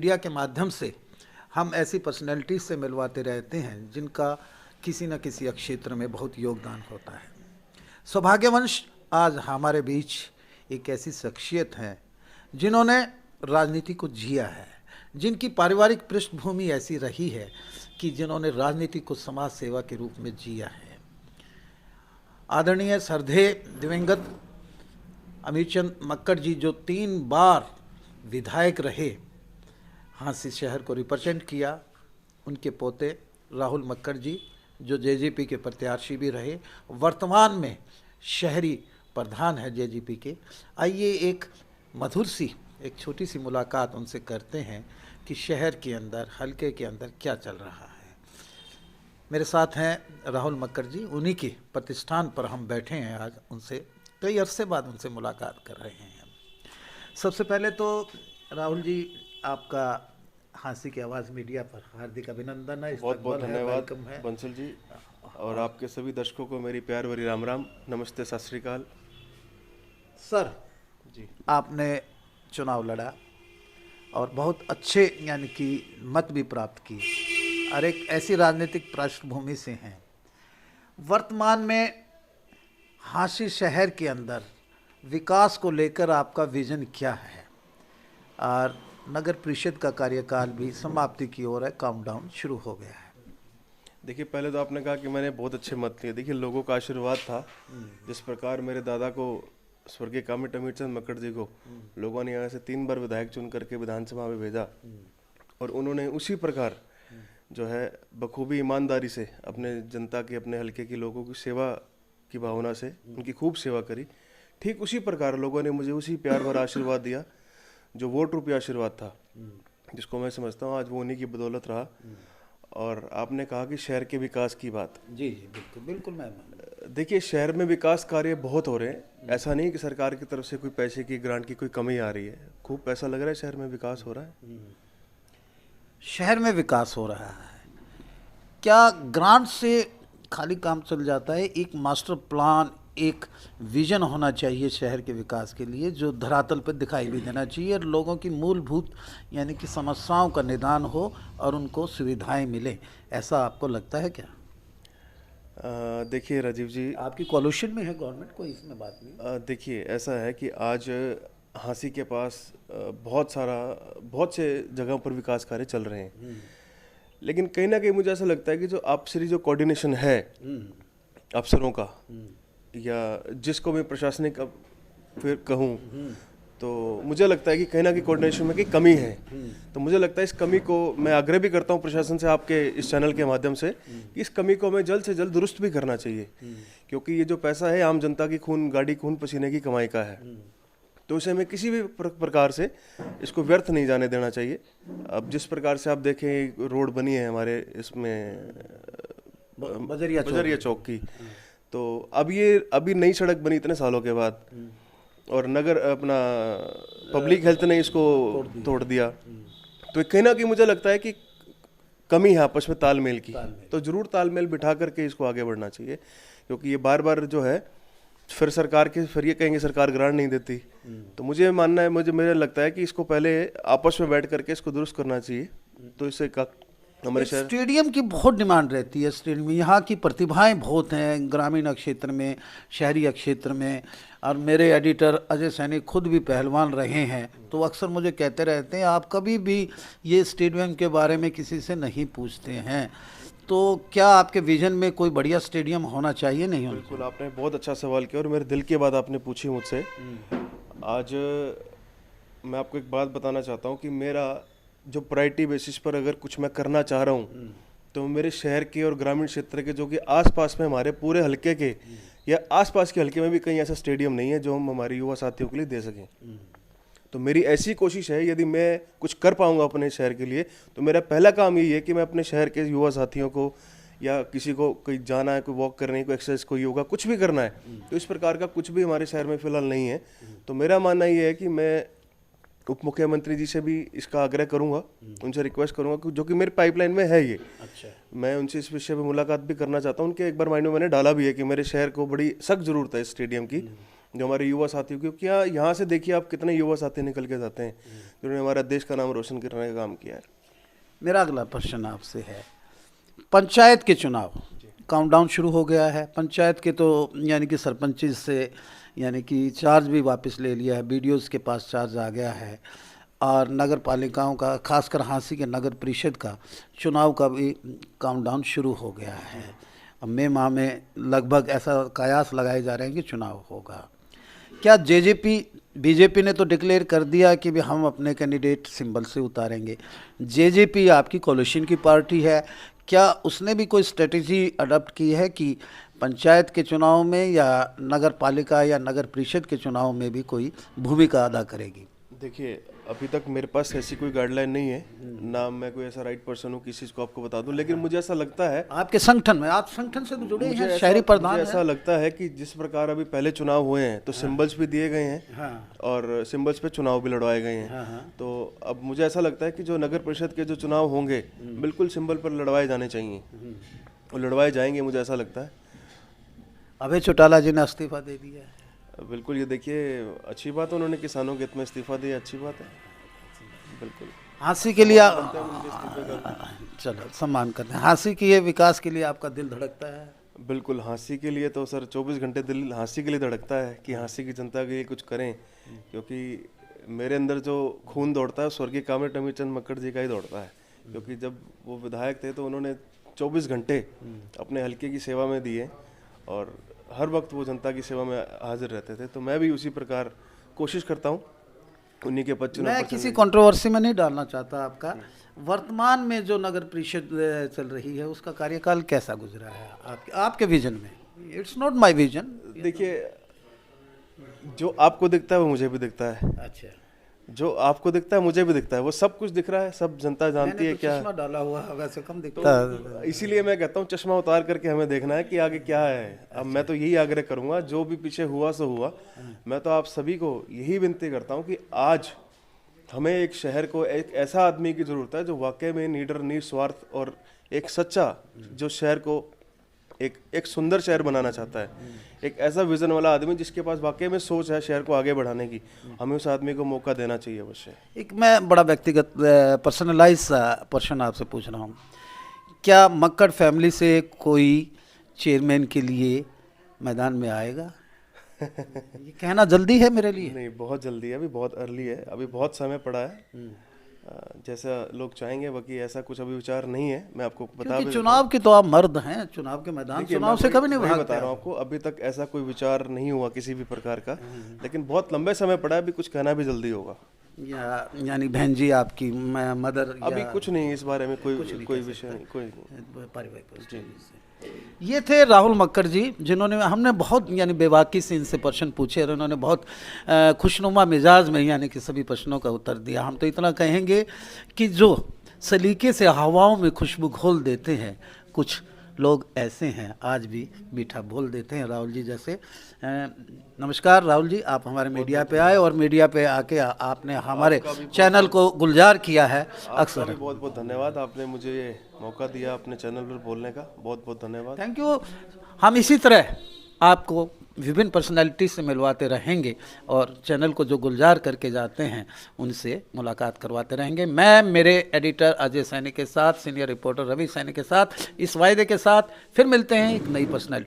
Media के माध्यम से हम ऐसी पर्सनैलिटी से मिलवाते रहते हैं जिनका किसी न किसी क्षेत्र में बहुत योगदान होता है। सौभाग्यवंश आज हमारे बीच एक ऐसी शख्सियत है जिन्होंने राजनीति को जिया है, जिनकी पारिवारिक पृष्ठभूमि ऐसी रही है कि जिन्होंने राजनीति को समाज सेवा के रूप में जिया है। आदरणीय श्रद्धेय दिवंगत अमीरचंद मक्कड़ जी, जो 3 बार विधायक रहे, हांसी शहर को रिप्रेजेंट किया। उनके पोते राहुल मक्कड़ जी, जो जेजेपी के प्रत्याशी भी रहे, वर्तमान में शहरी प्रधान है जेजेपी के। आइए एक मधुर सी, एक छोटी सी मुलाकात उनसे करते हैं कि शहर के अंदर, हलके के अंदर क्या चल रहा है। मेरे साथ हैं राहुल मक्कड़ जी, उन्हीं के प्रतिष्ठान पर हम बैठे हैं आज। उनसे कई अरसे बाद उनसे मुलाकात कर रहे हैं। सबसे पहले तो राहुल जी, आपका हांसी की आवाज़ मीडिया पर हार्दिक अभिनंदन है। बहुत बहुत धन्यवाद बंसल जी, और आपके सभी दर्शकों को मेरी प्यार भरी राम राम, नमस्ते, सत श्री अकाल। सर जी, आपने चुनाव लड़ा और बहुत अच्छे यानी कि मत भी प्राप्त किए और एक ऐसी राजनीतिक पृष्ठभूमि से हैं। वर्तमान में हांसी शहर के अंदर विकास को लेकर आपका विजन क्या है? और नगर परिषद का कार्यकाल भी समाप्ति की ओर है, काउंटडाउन शुरू हो गया है। देखिए, पहले तो आपने कहा कि मैंने बहुत अच्छे मत लिए। देखिए, लोगों का आशीर्वाद था। जिस प्रकार मेरे दादा को, स्वर्गीय कामिट अमीरचंद मक्कड़ जी को, लोगों ने यहाँ से 3 बार विधायक चुन करके विधानसभा में भेजा, और उन्होंने उसी प्रकार जो है बखूबी ईमानदारी से अपने जनता की, अपने हल्के की लोगों की सेवा की भावना से उनकी खूब सेवा करी। ठीक उसी प्रकार लोगों ने मुझे उसी प्यार भरा आशीर्वाद दिया जो वोट रूपी आशीर्वाद था, जिसको मैं समझता हूँ आज वो उन्हीं की बदौलत रहा। और आपने कहा कि शहर के विकास की बात। जी जी, बिल्कुल बिल्कुल। मैं देखिए, शहर में विकास कार्य बहुत हो रहे हैं। ऐसा नहीं कि सरकार की तरफ से कोई पैसे की, ग्रांट की कोई कमी आ रही है। खूब पैसा लग रहा है, शहर में विकास हो रहा है। शहर में विकास हो रहा है। क्या ग्रांट से खाली काम चल जाता है? एक मास्टर प्लान, एक विजन होना चाहिए शहर के विकास के लिए, जो धरातल पर दिखाई भी देना चाहिए और लोगों की मूलभूत यानी कि समस्याओं का निदान हो और उनको सुविधाएं मिले। ऐसा आपको लगता है क्या? देखिए राजीव जी, आपकी कोलिशन में है गवर्नमेंट, कोई इसमें बात नहीं। देखिए, ऐसा है कि आज हांसी के पास बहुत से जगहों पर विकास कार्य चल रहे हैं, लेकिन कहीं ना कहीं मुझे ऐसा लगता है कि जो आपसी जो कोऑर्डिनेशन है अफसरों का, या जिसको मैं प्रशासनिक अब फिर कहूँ, तो मुझे लगता है कि कहीं ना कहीं कोऑर्डिनेशन में की कमी है। तो मुझे लगता है इस कमी को मैं आग्रह भी करता हूँ प्रशासन से, आपके इस चैनल के माध्यम से, कि इस कमी को हमें जल्द से जल्द दुरुस्त भी करना चाहिए। क्योंकि ये जो पैसा है आम जनता की खून पसीने की कमाई का है, तो इसे हमें किसी भी प्रकार से इसको व्यर्थ नहीं जाने देना चाहिए। अब जिस प्रकार से आप देखें रोड बनी है हमारे इसमें बजरिया चौक की, तो अब ये अभी नई सड़क बनी इतने सालों के बाद, और नगर अपना पब्लिक हेल्थ ने इसको तोड़ दिया। तो कहीं ना कहीं मुझे लगता है कि कमी है आपस में तालमेल की। तो जरूर तालमेल बिठा करके इसको आगे बढ़ना चाहिए, क्योंकि ये बार बार जो है फिर सरकार के फिर ये कहेंगे सरकार ग्रांट नहीं देती। तो मुझे मानना है, मुझे लगता है कि इसको पहले आपस में बैठ करके इसको दुरुस्त करना चाहिए। तो इससे हमारे शहर स्टेडियम की बहुत डिमांड रहती है। स्टेडियम में यहाँ की प्रतिभाएं बहुत हैं, ग्रामीण क्षेत्र में, शहरी क्षेत्र में। और मेरे एडिटर अजय सैनी खुद भी पहलवान रहे हैं, तो अक्सर मुझे कहते रहते हैं आप कभी भी ये स्टेडियम के बारे में किसी से नहीं पूछते हैं। तो क्या आपके विजन में कोई बढ़िया स्टेडियम होना चाहिए? नहीं होना? बिल्कुल, आपने बहुत अच्छा सवाल किया और मेरे दिल की बात आपने पूछी मुझसे। आज मैं आपको एक बात बताना चाहता हूँ कि मेरा जो प्रायोरिटी बेसिस पर अगर कुछ मैं करना चाह रहा हूँ, तो मेरे शहर के और ग्रामीण क्षेत्र के, जो कि आसपास में हमारे पूरे हल्के के या आसपास के हल्के में भी कहीं ऐसा स्टेडियम नहीं है जो हम हमारे युवा साथियों के लिए दे सकें। तो मेरी ऐसी कोशिश है, यदि मैं कुछ कर पाऊंगा अपने शहर के लिए, तो मेरा पहला काम यही है कि मैं अपने शहर के युवा साथियों को, या किसी को कोई जाना है, कोई वॉक करनी है, कोई एक्सरसाइज, कोई योगा, कुछ भी करना है, तो इस प्रकार का कुछ भी हमारे शहर में फिलहाल नहीं है। तो मेरा मानना ये है कि मैं उप मुख्यमंत्री जी से भी इसका आग्रह करूंगा, उनसे रिक्वेस्ट करूंगा, जो कि मेरे पाइपलाइन में है ये। अच्छा, मैं उनसे इस विषय पे मुलाकात भी करना चाहता हूं। उनके एक बार माइंड में मैंने डाला भी है कि मेरे शहर को बड़ी सख्त जरूरत है इस स्टेडियम की, जो हमारे युवा साथी, क्योंकि यहाँ से देखिए आप कितने युवा साथी निकल के जाते हैं जिन्होंने हमारा देश का नाम रोशन करने का काम किया है। मेरा अगला प्रश्न आपसे है, पंचायत के चुनाव काउंटडाउन शुरू हो गया है। पंचायत के तो यानी कि सरपंच से यानी कि चार्ज भी वापस ले लिया है, बीडीओज़ के पास चार्ज आ गया है, और नगर पालिकाओं का, खासकर हांसी के नगर परिषद का चुनाव का भी काउंटडाउन शुरू हो गया है। अब मई माह में लगभग ऐसा कयास लगाए जा रहे हैं कि चुनाव होगा। क्या बीजेपी ने तो डिक्लेयर कर दिया कि भी हम अपने कैंडिडेट सिंबल से उतारेंगे। जेजेपी आपकी कोalition की पार्टी है, क्या उसने भी कोई स्ट्रेटजी अडॉप्ट की है कि पंचायत के चुनाव में या नगर पालिका या नगर परिषद के चुनाव में भी कोई भूमिका अदा करेगी? देखिए, अभी तक मेरे पास ऐसी कोई गाइडलाइन नहीं है, ना मैं कोई ऐसा राइट पर्सन हूँ किसी चीज़ को आपको बता दूं, लेकिन मुझे ऐसा लगता है, आपके संगठन में, आप संगठन से जुड़े हैं, शहरी प्रधान मुझे हैं। ऐसा लगता है कि जिस प्रकार अभी पहले चुनाव हुए हैं तो सिंबल्स भी दिए गए हैं, हाँ। और सिंबल्स पे चुनाव भी लड़वाए गए हैं। हाँ, हाँ। तो अब मुझे ऐसा लगता है कि जो नगर परिषद के जो चुनाव होंगे बिल्कुल सिंबल पर लड़वाए जाने चाहिए, और लड़वाए जाएंगे, मुझे ऐसा लगता है। अभय चौटाला जी ने इस्तीफा दे दिया है। बिल्कुल, ये देखिए अच्छी बात है, उन्होंने किसानों के हित में इस्तीफा दिया, अच्छी बात है। बिल्कुल, हांसी के लिए चलो सम्मान करते हैं। हांसी की ये विकास के लिए आपका दिल धड़कता है? बिल्कुल, हांसी के लिए तो सर 24 घंटे दिल हांसी के लिए धड़कता है कि हांसी की जनता के लिए कुछ करें, क्योंकि मेरे अंदर जो खून दौड़ता है स्वर्गीय कामरेड टमीचंद मक्कड़ जी का ही दौड़ता है। क्योंकि जब वो विधायक थे तो उन्होंने 24 घंटे अपने हल्के की सेवा में दिए, और हर वक्त वो जनता की सेवा में हाजिर रहते थे। तो मैं भी उसी प्रकार कोशिश करता हूँ उन्हीं के पद। मैं किसी कंट्रोवर्सी में नहीं डालना चाहता आपका, वर्तमान में जो नगर परिषद चल रही है उसका कार्यकाल कैसा गुजरा है आपके विजन में? It's not my vision. देखिए, जो आपको दिखता है वो मुझे भी दिखता है। अच्छा, जो आपको दिखता है मुझे भी दिखता है, वो सब कुछ दिख रहा है, सब जनता जानती है। क्या चश्मा डाला हुआ है, वैसे कम दिखता है। इसीलिए मैं कहता हूँ चश्मा उतार करके हमें देखना है कि आगे क्या है। अब मैं तो यही आग्रह करूंगा, जो भी पीछे हुआ सो हुआ, मैं तो आप सभी को यही विनती करता हूँ कि आज हमें एक शहर को, एक ऐसा आदमी की जरूरत है जो वाकई में निडर, निस्वार्थ और एक सच्चा, जो शहर को एक सुंदर शहर बनाना चाहता है, एक ऐसा विजन वाला आदमी जिसके पास वाकई में सोच है शहर को आगे बढ़ाने की। हमें उस आदमी को मौका देना चाहिए अवश्य। एक मैं बड़ा व्यक्तिगत पर्सनलाइज प्रश्न आपसे पूछ रहा हूँ, क्या मक्कड़ फैमिली से कोई चेयरमैन के लिए मैदान में आएगा? ये कहना जल्दी है मेरे लिए? नहीं, बहुत जल्दी है, अभी बहुत अर्ली है, अभी बहुत समय पड़ा है। जैसा लोग चाहेंगे, बाकी ऐसा कुछ अभी विचार नहीं है। मैं आपको बता भी चुनाव के तो आप मर्द हैं, चुनाव के मैदान, चुनाव से कभी नहीं भागते। बता रहा हूँ आपको, अभी तक ऐसा कोई विचार नहीं हुआ किसी भी प्रकार का, लेकिन बहुत लंबे समय पड़ा है, अभी कुछ कहना भी जल्दी होगा। यानी बहन जी आपकी मदर? अभी कुछ नहीं इस बारे में, कोई विषय नहीं, कोई नहीं। ये थे राहुल मक्कड़ जी, जिन्होंने, हमने बहुत यानी बेबाकी से इनसे प्रश्न पूछे और उन्होंने बहुत खुशनुमा मिजाज में यानी कि सभी प्रश्नों का उत्तर दिया। हम तो इतना कहेंगे कि जो सलीके से हवाओं में खुशबू घोल देते हैं, कुछ लोग ऐसे हैं आज भी मीठा बोल देते हैं, राहुल जी जैसे। नमस्कार राहुल जी, आप हमारे मीडिया पे आए और मीडिया पे आके आपने हमारे चैनल को गुलजार किया है। अक्सर बहुत बहुत धन्यवाद, आपने मुझे ये मौका दिया अपने चैनल पर बोलने का, बहुत बहुत धन्यवाद। Thank you. हम इसी तरह आपको विभिन्न पर्सनैलिटी से मिलवाते रहेंगे और चैनल को जो गुलजार करके जाते हैं उनसे मुलाकात करवाते रहेंगे। मैं मेरे एडिटर अजय सैनी के साथ, सीनियर रिपोर्टर रवि सैनी के साथ, इस वायदे के साथ फिर मिलते हैं एक नई पर्सनैलिटी।